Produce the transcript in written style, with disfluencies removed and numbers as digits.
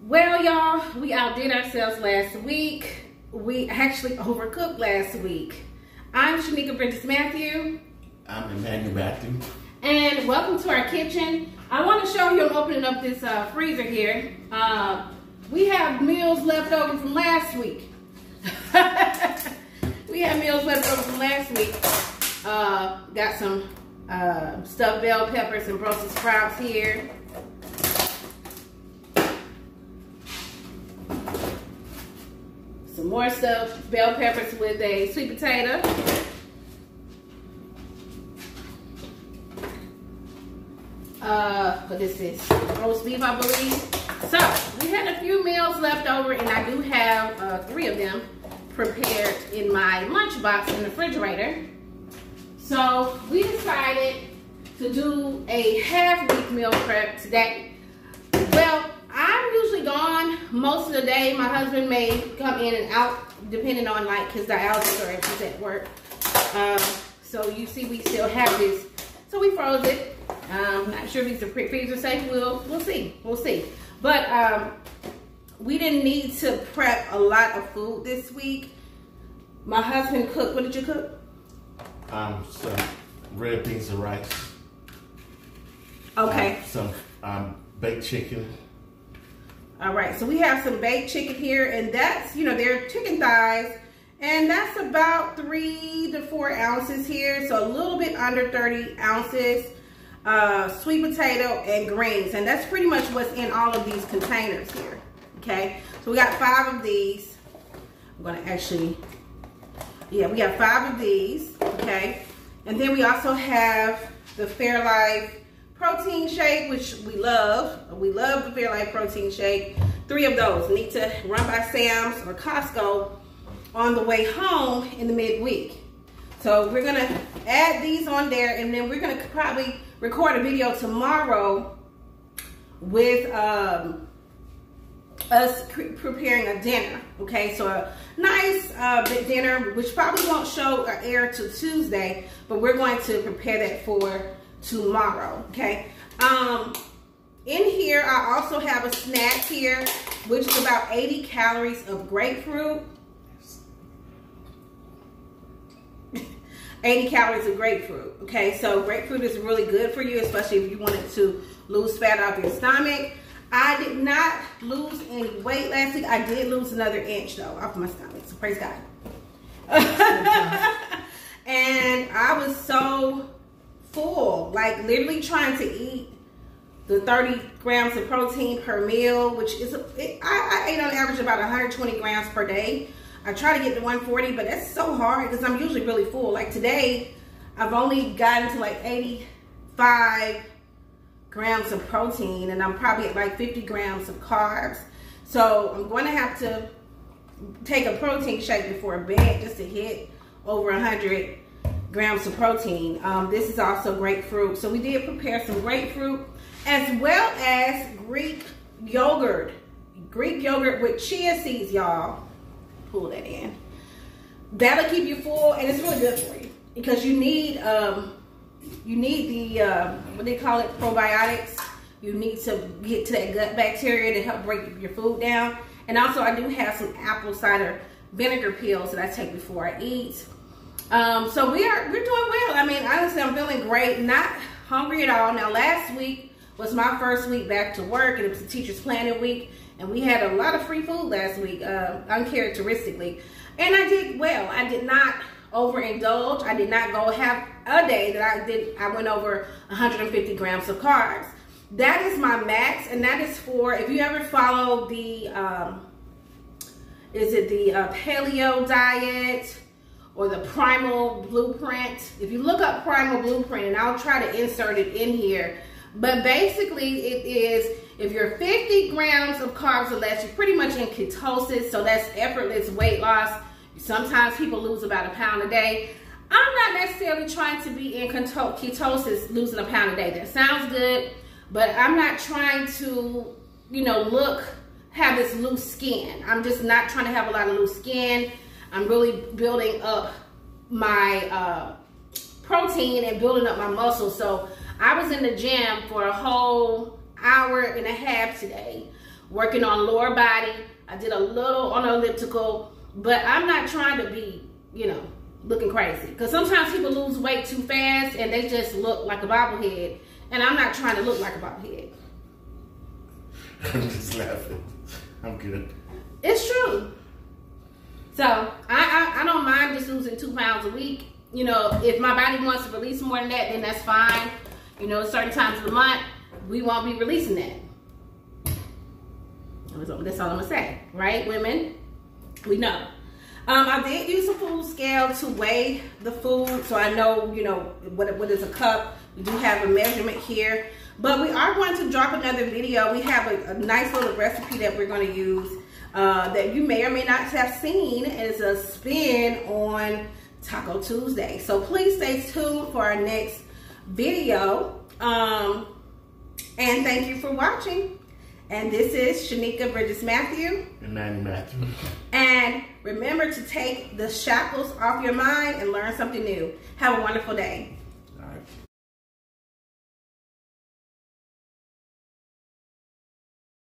Well, y'all, we outdid ourselves last week. We actually overcooked last week. I'm Shenica Mathieu. I'm Emmanuel Mathieu. And welcome to our kitchen. I want to show you, I'm opening up this freezer here. We have meals left over from last week. We have meals left over from last week. Got some stuffed bell peppers and Brussels sprouts here. Some more stuffed bell peppers with a sweet potato. What is this? Roast beef, I believe. So, we had a few meals left over, and I do have 3 of them prepared in my lunchbox in the refrigerator. So, we decided to do a half-week meal prep today. Well, I'm usually gone most of the day. My husband may come in and out depending on like his dialysis or if he's at work. So you see we still have this. So we froze it. Not sure if these are freezer safe. We'll see. We'll see. But we didn't need to prep a lot of food this week. My husband cooked. What did you cook? Some red beans and rice. Okay. Some baked chicken. All right, so we have some baked chicken here, and that's, you know, they're chicken thighs, and that's about 3 to 4 ounces here, so a little bit under 30 ounces. Sweet potato and greens, and that's pretty much what's in all of these containers here. Okay, so we got 5 of these. I'm gonna actually, yeah, we got 5 of these. Okay, and then we also have the Fairlife protein shake, which we love. We love the Fairlife protein shake. 3 of those need to run by Sam's or Costco on the way home in the midweek. So we're gonna add these on there, and then we're gonna probably record a video tomorrow with us preparing a dinner. Okay, so a nice big dinner, which probably won't show or air till Tuesday, but we're going to prepare that for tomorrow. Okay, in here I also have a snack here, which is about 80 calories of grapefruit. 80 calories of grapefruit. Okay, so grapefruit is really good for you, especially if you wanted to lose fat off your stomach. I did not lose any weight last week. I did lose another inch though off my stomach, so praise God. And I was so full, like literally trying to eat the 30 grams of protein per meal, which is, I ate on average about 120 grams per day. I try to get to 140, but that's so hard because I'm usually really full. Like today, I've only gotten to like 85 grams of protein, and I'm probably at like 50 grams of carbs. So I'm going to have to take a protein shake before bed just to hit over 100 grams of protein. This is also grapefruit. So we did prepare some grapefruit as well as Greek yogurt. Greek yogurt with chia seeds, y'all. Pull that in. That'll keep you full, and it's really good for you because you need the what they call it, probiotics. You need to get to that gut bacteria to help break your food down. And also I do have some apple cider vinegar pills that I take before I eat. So we're doing well. I mean, honestly, I'm feeling great. Not hungry at all. Now, last week was my first week back to work, and it was a teacher's planning week, and we had a lot of free food last week, uncharacteristically. And I did well. I did not overindulge. I did not go have a day that I went over 150 grams of carbs. That is my max, and that is for, if you ever follow the, is it the paleo diet or the primal blueprint? If you look up primal blueprint, and I'll try to insert it in here, but basically it is, if you're 50 grams of carbs or less, you're pretty much in ketosis, so that's effortless weight loss. Sometimes people lose about 1 pound a day. I'm not necessarily trying to be in ketosis, losing 1 pound a day. That sounds good, but I'm not trying to, you know, have this loose skin. I'm just not trying to have a lot of loose skin. I'm really building up my protein and building up my muscles. So I was in the gym for a whole hour and a half today working on lower body. I did a little on the elliptical, but I'm not trying to be, you know, looking crazy. Because sometimes people lose weight too fast and they just look like a bobblehead. And I'm not trying to look like a bobblehead. I'm just laughing. I'm good. It's true. So I don't mind just losing 2 pounds a week. You know, if my body wants to release more than that, then that's fine. You know, certain times of the month, we won't be releasing that. That's all I'm gonna say, right, women? We know. I did use a food scale to weigh the food, so I know, you know, what is a cup. We do have a measurement here, but we are going to drop another video. We have a nice little recipe that we're going to use that you may or may not have seen. It's a spin on Taco Tuesday. So please stay tuned for our next video. And thank you for watching. And this is Shenica Mathieu. Emmanuel Mathieu. And remember to take the shackles off your mind and learn something new. Have a wonderful day.